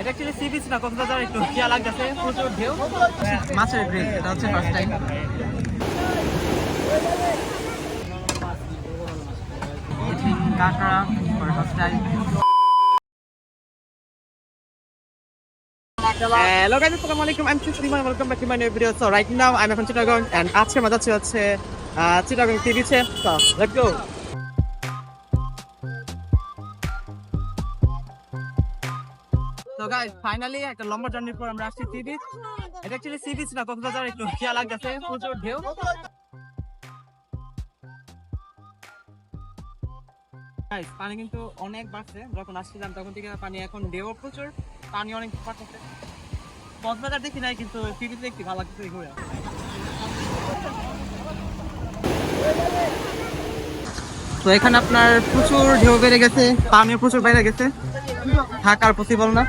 এটা actually sea beach না, কক্সবাজার একটু খেয়াল লাগতেছে, প্রচুর ঢেউ, মাছের গ্রিল, এটা হচ্ছে ফার্স্ট টাইম। কাঁকড়া for first time. Hello guys, assalamu alaikum. I'm Shishima. Welcome back to my new video. So right now I'm at Chittagong and আজকে আমরা যাচ্ছি হচ্ছে Chittagong Sea Beach. So let's go. So guys, finally একটা লম্বা জার্নির পর আমরা আসছি সি বিচ। এটা অ্যাকচুয়ালি সি বিচ না, কক্সবাজার একটু খেয়াল লাগতেছে, প্রচুর ঢেউ। গাইস পানি কিন্তু অনেক বাড়ছে, যখন আসছিলাম তখন থেকে পানি এখন ঢেউ প্রচুর, পানি অনেক বাড়ছে। কক্সবাজার দেখি নাই কিন্তু সি বিচ দেখতে ভালো লাগছে ঘুরে। তো এখানে আপনার প্রচুর ঢেউ বেড়ে গেছে, পানিও প্রচুর বেড়ে গেছে, থাকার পসিবল না।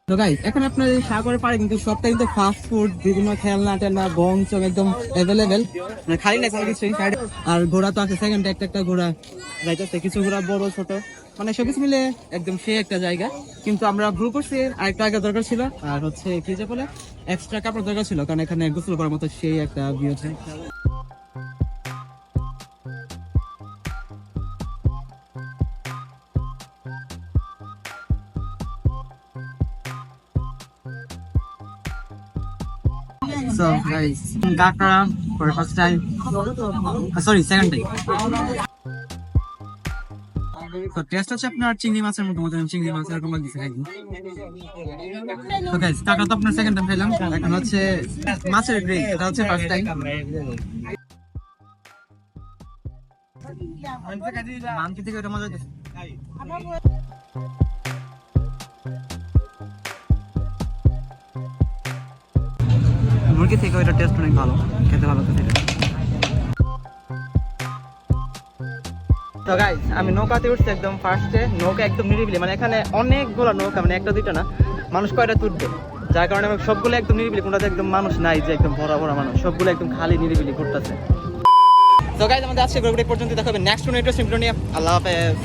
তো গাইস এখানে আপনার সাগরের পাড়ে কিন্তু সবটা কিন্তু ফাস্ট ফুড, বিভিন্ন খেলনা টেলনা বং চং একদম অ্যাভেলেবেল, মানে খালি না কোনো কিছুই। আর ঘোড়া তো আছে, সেকেন্ড একটা ঘোড়া যাইতেছে, কিছু ঘোড়া বড় ছোট, মানে সবকিছু মিলে একদম সেই একটা জায়গা। কিন্তু আমরা ভুল করছি, আরেকটা আগে দরকার ছিল, আর হচ্ছে কি যে বলে এক্সট্রা কাপড় দরকার ছিল, কারণ এখানে গোসল করার মতো সেই একটা ভিউ আছে। So guys, কাঁকড়া for first time, sorry second time. তো টেস্ট হচ্ছে আপনার চিংড়ি মাছের মতো, চিংড়ি মাছ এরকম লাগছে খাইনি। তো গাইস কাঁকড়া তো আপনার সেকেন্ড টাইম খাইলাম, এখন হচ্ছে মাছের গ্রিল, এটা হচ্ছে ফার্স্ট টাইম। মানকি থেকে এটা মজা হইতেছে। মুরগি থেকে এটা টেস্ট অনেক ভালো, খেতে ভালো তো সেটা। তো গাইস আমি নৌকাতে উঠছি একদম ফার্স্টে, নৌকা একদম নিরিবিলি, মানে এখানে অনেকগুলো নৌকা, মানে একটা দুইটা না, মানুষ কয়টা তুলবে, যার কারণে আমি সবগুলো একদম নিরিবিলি, কোনটাতে একদম মানুষ নাই যে একদম ভরা ভরা মানুষ, সবগুলো একদম খালি নিরিবিলি ঘুরতেছে। তো গাইস আমাদের আজকে গল্পটা পর্যন্ত, দেখা হবে নেক্সট কোনো ইন্টারেস্টিং ভিডিও নিয়ে। আল্লাহ হাফেজ।